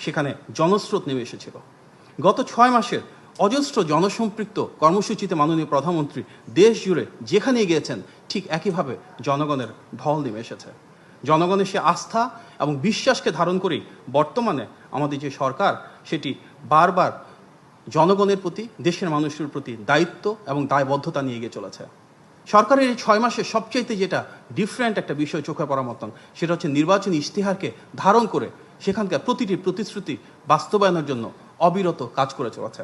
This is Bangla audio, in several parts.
সেখানে জনস্রোত নেমে এসেছিল। গত 6 মাসের অজস্র জনসম্পৃক্ত কর্মসূচিতে মাননীয় প্রধানমন্ত্রী দেশ জুড়ে যেখানে গিয়েছেন ঠিক একইভাবে জনগণের ঢল নেমে এসেছে। জনগণের সে আস্থা এবং বিশ্বাসকে ধারণ করেই বর্তমানে আমাদের যে সরকার সেটি বারবার জনগণের প্রতি, দেশের মানুষের প্রতি দায়িত্ব এবং দায়বদ্ধতা নিয়ে এগিয়ে চলেছে। সরকারের এই 6 মাসে সবচাইতে যেটা ডিফারেন্ট একটা বিষয় চোখে পড়ার মতন, সেটা হচ্ছে নির্বাচনী ইশতেহারকে ধারণ করে সেখানকার প্রতিটি প্রতিশ্রুতি বাস্তবায়নের জন্য অবিরত কাজ করে চলেছে।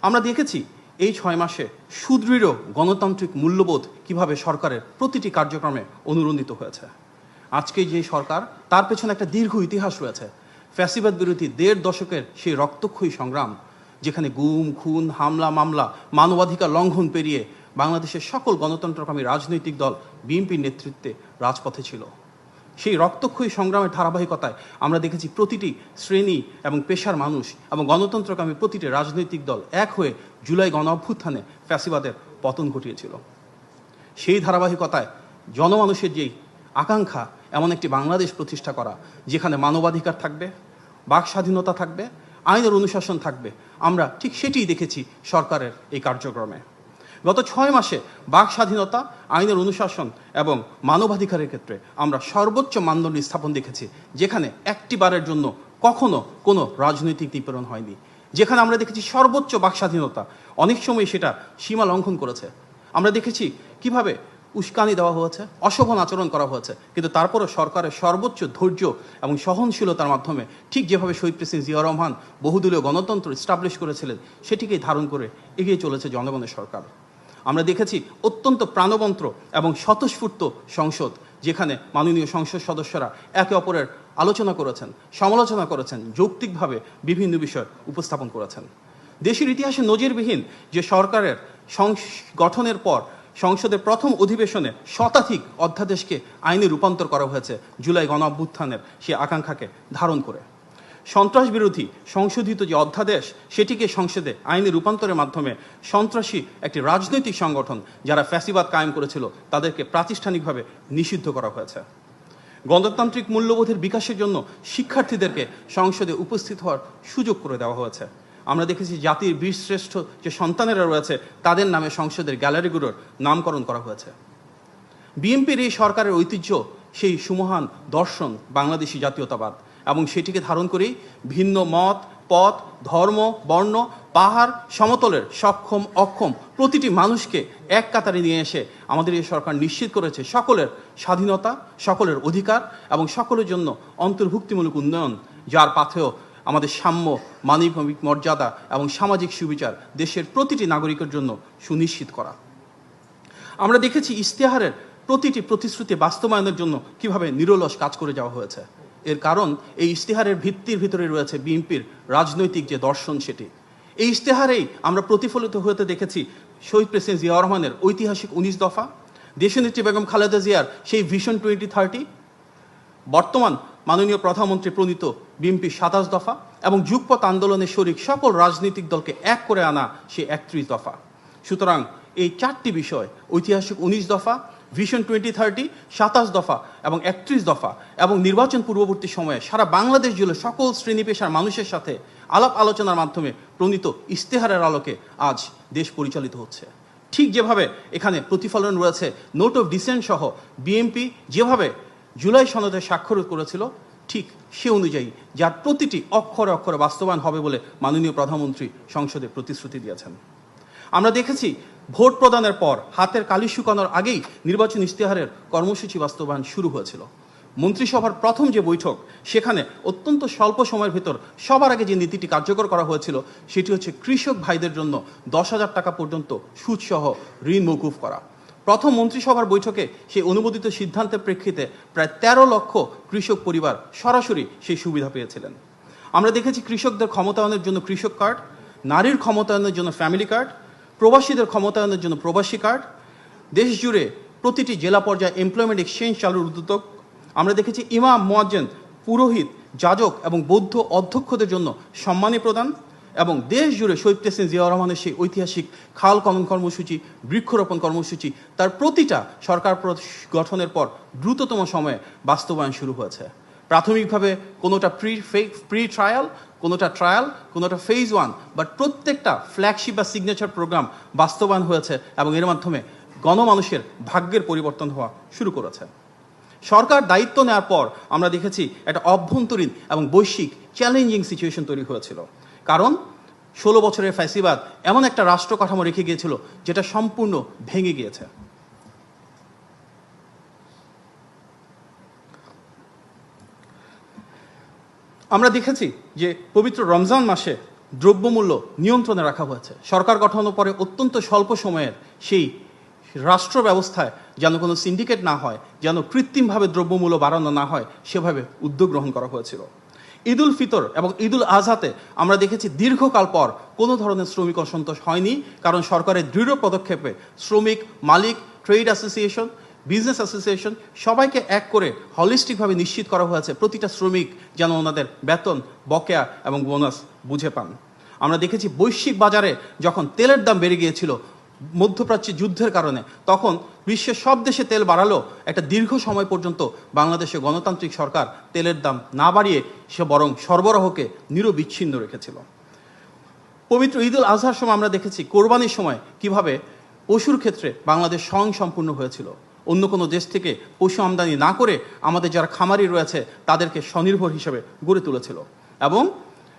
আমরা দেখেছি এই 6 মাসে সুদৃঢ় গণতান্ত্রিক মূল্যবোধ কিভাবে সরকারের প্রতিটি কার্যক্রমে অনুরণিত হয়েছে। আজকে যে সরকার, তার পেছনে একটা দীর্ঘ ইতিহাস রয়েছে। ফ্যাসিবাদ বিরোধী 1.5 দশকের সেই রক্তক্ষয়ী সংগ্রাম, যেখানে গুম, খুন, হামলা, মামলা, মানবাধিকার লঙ্ঘন পেরিয়ে বাংলাদেশের সকল গণতন্ত্রকামী রাজনৈতিক দল বিএনপির নেতৃত্বে রাজপথে ছিল। সেই রক্তক্ষয়ী সংগ্রামের ধারাবাহিকতায় আমরা দেখেছি প্রতিটি শ্রেণী এবং পেশার মানুষ এবং গণতন্ত্রকামী প্রতিটি রাজনৈতিক দল এক হয়ে জুলাই গণ অভ্যুত্থানে ফ্যাসিবাদের পতন ঘটিয়েছিল। সেই ধারাবাহিকতায় জনমানুষের যেই আকাঙ্ক্ষা, এমন একটি বাংলাদেশ প্রতিষ্ঠা করা যেখানে মানবাধিকার থাকবে, বাক স্বাধীনতা থাকবে, আইনের অনুশাসন থাকবে, আমরা ঠিক সেটিই দেখেছি সরকারের এই কার্যক্রমে। গত 6 মাসে বাক স্বাধীনতা, আইনের অনুশাসন এবং মানবাধিকারের ক্ষেত্রে আমরা সর্বোচ্চ মানদণ্ড স্থাপন দেখেছি, যেখানে একটি বারের জন্য কখনো কোনো রাজনৈতিক নিপীড়ন হয়নি। যেখানে আমরা দেখেছি সর্বোচ্চ বাক স্বাধীনতা, অনেক সময় সেটা সীমা লঙ্ঘন করেছে। আমরা দেখেছি কিভাবে উস্কানি দেওয়া হয়েছে, অশোভন আচরণ করা হয়েছে, কিন্তু তারপরও সরকারের সর্বোচ্চ ধৈর্য এবং সহনশীলতার মাধ্যমে ঠিক যেভাবে শহীদ প্রেসিডেন্ট জিয়া রহমান বহুদলীয় গণতন্ত্র এস্টাবলিশ করেছিলেন, সেটিকেই ধারণ করে এগিয়ে চলেছে জনগণের সরকার। আমরা দেখেছি অত্যন্ত প্রাণবন্ত এবং স্বতঃস্ফূর্ত সংসদ, যেখানে মাননীয় সংসদ সদস্যরা একে অপরের আলোচনা করেছেন, সমালোচনা করেছেন, যৌক্তিকভাবে বিভিন্ন বিষয় উপস্থাপন করেছেন। দেশের ইতিহাসে নজিরবিহীন যে সরকারের গঠনের পর সংসদের প্রথম অধিবেশনে শতাধিক অধ্যাদেশকে আইনে রূপান্তর করা হয়েছে জুলাই গণ অভ্যুত্থানের সে আকাঙ্ক্ষাকে ধারণ করে। সন্ত্রাস বিরোধী সংশোধিত যে অধ্যাদেশ, সেটিকে সংসদে আইনে রূপান্তরের মাধ্যমে সন্ত্রাসী একটি রাজনৈতিক সংগঠন যারা ফ্যাসিবাদ কায়েম করেছিল তাদেরকে প্রাতিষ্ঠানিকভাবে নিষিদ্ধ করা হয়েছে। গণতান্ত্রিক মূল্যবোধের বিকাশের জন্য শিক্ষার্থীদেরকে সংসদে উপস্থিত হওয়ার সুযোগ করে দেওয়া হয়েছে। আমরা দেখেছি জাতির বীরশ্রেষ্ঠ যে সন্তানেরা রয়েছে তাদের নামে সংসদের গ্যালারিগুলোর নামকরণ করা হয়েছে। বিএনপির এই সরকারের ঐতিহ্য সেই সুমহান দর্শন বাংলাদেশি জাতীয়তাবাদ, এবং সেটিকে ধারণ করেই ভিন্ন মত, পথ, ধর্ম, বর্ণ, পাহাড়, সমতলের সক্ষম অক্ষম প্রতিটি মানুষকে এক কাতারে নিয়ে এসে আমাদের এই সরকার নিশ্চিত করেছে সকলের স্বাধীনতা, সকলের অধিকার এবং সকলের জন্য অন্তর্ভুক্তিমূলক উন্নয়ন, যার পাথেও আমাদের সাম্য, মানবিক মর্যাদা এবং সামাজিক সুবিচার দেশের প্রতিটি নাগরিকের জন্য সুনিশ্চিত করা। আমরা দেখেছি ইশতেহারের প্রতিটি প্রতিশ্রুতি বাস্তবায়নের জন্য কিভাবে নিরলস কাজ করে যাওয়া হয়েছে। এর কারণ এই ইশতেহারের ভিত্তির ভিতরে রয়েছে বিএনপির রাজনৈতিক যে দর্শন, সেটি এই ইশতেহারেই আমরা প্রতিফলিত হতে দেখেছি শহীদ প্রেসিডেন্ট জিয়া রহমানের ঐতিহাসিক 19 দফা, দেশনেত্রী বেগম খালেদা জিয়ার সেই ভিশন 2030, বর্তমান মাননীয় প্রধানমন্ত্রী প্রণীত বিএনপির 27 দফা এবং যুগপৎ আন্দোলনের শরিক সকল রাজনৈতিক দলকে এক করে আনা সেই 31 দফা। সুতরাং এই 4টি বিষয়, ঐতিহাসিক 19 দফা, ভিশন 2030, 27 দফা এবং 31 দফা, এবং নির্বাচন পূর্ববর্তী সময়ে সারা বাংলাদেশ জুড়ে সকল শ্রেণী পেশার মানুষের সাথে আলাপ আলোচনার মাধ্যমে প্রণীত ইশতেহারের আলোকে আজ দেশ পরিচালিত হচ্ছে। ঠিক যেভাবে এখানে প্রতিফলন রয়েছে নোট অফ ডিসেন্ট সহ বিএনপি যেভাবে জুলাই সনদে স্বাক্ষর করেছিল, ঠিক সে অনুযায়ী যার প্রতিটি অক্ষরে অক্ষরে বাস্তবায়ন হবে বলে মাননীয় প্রধানমন্ত্রী সংসদে প্রতিশ্রুতি দিয়েছেন। আমরা দেখেছি ভোট প্রদানের পর হাতের কালি শুকানোর আগেই নির্বাচন ইশতেহারের কর্মসূচি বাস্তবায়ন শুরু হয়েছিল। মন্ত্রিসভার প্রথম যে বৈঠক, সেখানে অত্যন্ত স্বল্প সময়ের ভিতর সবার আগে যে নীতিটি কার্যকর করা হয়েছিল সেটি হচ্ছে কৃষক ভাইদের জন্য 10,000 টাকা পর্যন্ত সুদসহ ঋণ মওকুফ করা। প্রথম মন্ত্রিসভার বৈঠকে সেই অনুমোদিত সিদ্ধান্তের প্রেক্ষিতে প্রায় 13 লক্ষ কৃষক পরিবার সরাসরি সেই সুবিধা পেয়েছিলেন। আমরা দেখেছি কৃষকদের ক্ষমতায়নের জন্য কৃষক কার্ড, নারীর ক্ষমতায়নের জন্য ফ্যামিলি কার্ড, প্রবাসীদের ক্ষমতায়নের জন্য প্রবাসী কার্ড, দেশ জুড়ে প্রতিটি জেলা পর্যায়ে এমপ্লয়মেন্ট এক্সচেঞ্জ চালুর উদ্যোগ। আমরা দেখেছি ইমাম, মুয়াজ্জিন, পুরোহিত, যাজক এবং বৌদ্ধ অধ্যক্ষদের জন্য সম্মানী প্রদান, এবং দেশ জুড়ে শহীদ প্রেসিডেন্ট জিয়া রহমানের সেই ঐতিহাসিক খাল খনন কর্মসূচি, বৃক্ষরোপণ কর্মসূচি, তার প্রতিটা সরকার গঠনের পর দ্রুততম সময়ে বাস্তবায়ন শুরু হয়েছে। প্রাথমিকভাবে কোনোটা প্রি ট্রায়াল, কোনোটা ট্রায়াল, কোনোটা ফেজ 1, বাট প্রত্যেকটা ফ্ল্যাগশিপ বা সিগনেচার প্রোগ্রাম বাস্তবায়ন হয়েছে এবং এর মাধ্যমে গণমানুষের ভাগ্যের পরিবর্তন হওয়া শুরু করেছে। সরকার দায়িত্ব নেওয়ার পর আমরা দেখেছি একটা অভ্যন্তরীণ এবং বৈশ্বিক চ্যালেঞ্জিং সিচুয়েশন তৈরি হয়েছিল, কারণ 16 বছরের ফ্যাসিবাদ এমন একটা রাষ্ট্র কাঠামো রেখে গিয়েছিল যেটা সম্পূর্ণ ভেঙে গিয়েছে। আমরা দেখেছি যে পবিত্র রমজান মাসে দ্রব্যমূল্য নিয়ন্ত্রণে রাখা হয়েছে। সরকার গঠনের পরে অত্যন্ত স্বল্প সময়ের সেই রাষ্ট্র ব্যবস্থায় যেন কোনো সিন্ডিকেট না হয়, যেন কৃত্রিমভাবে দ্রব্যমূল্য বাড়ানো না হয়, সেভাবে উদ্যোগ গ্রহণ করা হয়েছিল। ঈদ উল ফিতর এবং ঈদ উল আজহাতে আমরা দেখেছি দীর্ঘকাল পর কোনো ধরনের শ্রমিক অসন্তোষ হয়নি, কারণ সরকারের দৃঢ় পদক্ষেপে শ্রমিক, মালিক, ট্রেড অ্যাসোসিয়েশন, বিজনেস অ্যাসোসিয়েশন সবাইকে এক করে হলিস্টিকভাবে নিশ্চিত করা হয়েছে প্রতিটা শ্রমিক যেন ওনাদের বেতন, বকেয়া এবং বোনাস বুঝে পান। আমরা দেখেছি বৈশ্বিক বাজারে যখন তেলের দাম বেড়ে গিয়েছিল মধ্যপ্রাচ্যে যুদ্ধের কারণে, তখন বিশ্বের সব দেশে তেল বাড়ালো, একটা দীর্ঘ সময় পর্যন্ত বাংলাদেশে গণতান্ত্রিক সরকার তেলের দাম না বাড়িয়ে সে বরং সরবরাহকে নিরবিচ্ছিন্ন রেখেছিল। পবিত্র ঈদ উল আজহার সময় আমরা দেখেছি কোরবানির সময় কিভাবে পশুর ক্ষেত্রে বাংলাদেশ স্বয়ংসম্পূর্ণ হয়েছিল। অন্য কোনো দেশ থেকে পশু আমদানি না করে আমাদের যারা খামারি রয়েছে তাদেরকে স্বনির্ভর হিসেবে গড়ে তুলেছিল। এবং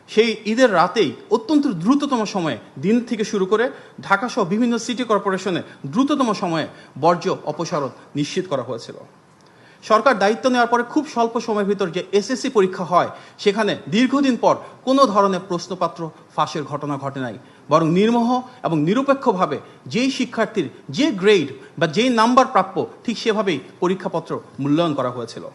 সেই ঈদের রাতেই অত্যন্ত দ্রুততম সময়ে, দিন থেকে শুরু করে ঢাকাসহ বিভিন্ন সিটি কর্পোরেশনে দ্রুততম সময়ে বর্জ্য অপসারণ নিশ্চিত করা হয়েছিল। সরকার দায়িত্ব নেওয়ার পরে খুব স্বল্প সময়ের ভিতর যে এসএসসি পরীক্ষা হয়, সেখানে দীর্ঘদিন পর কোনো ধরনের প্রশ্নপত্র ফাঁসের ঘটনা ঘটে নাই, বরং নির্মোহ এবং নিরপেক্ষভাবে যেই শিক্ষার্থীর যে গ্রেড বা যেই নাম্বার প্রাপ্য ঠিক সেভাবেই পরীক্ষাপত্র মূল্যায়ন করা হয়েছিল।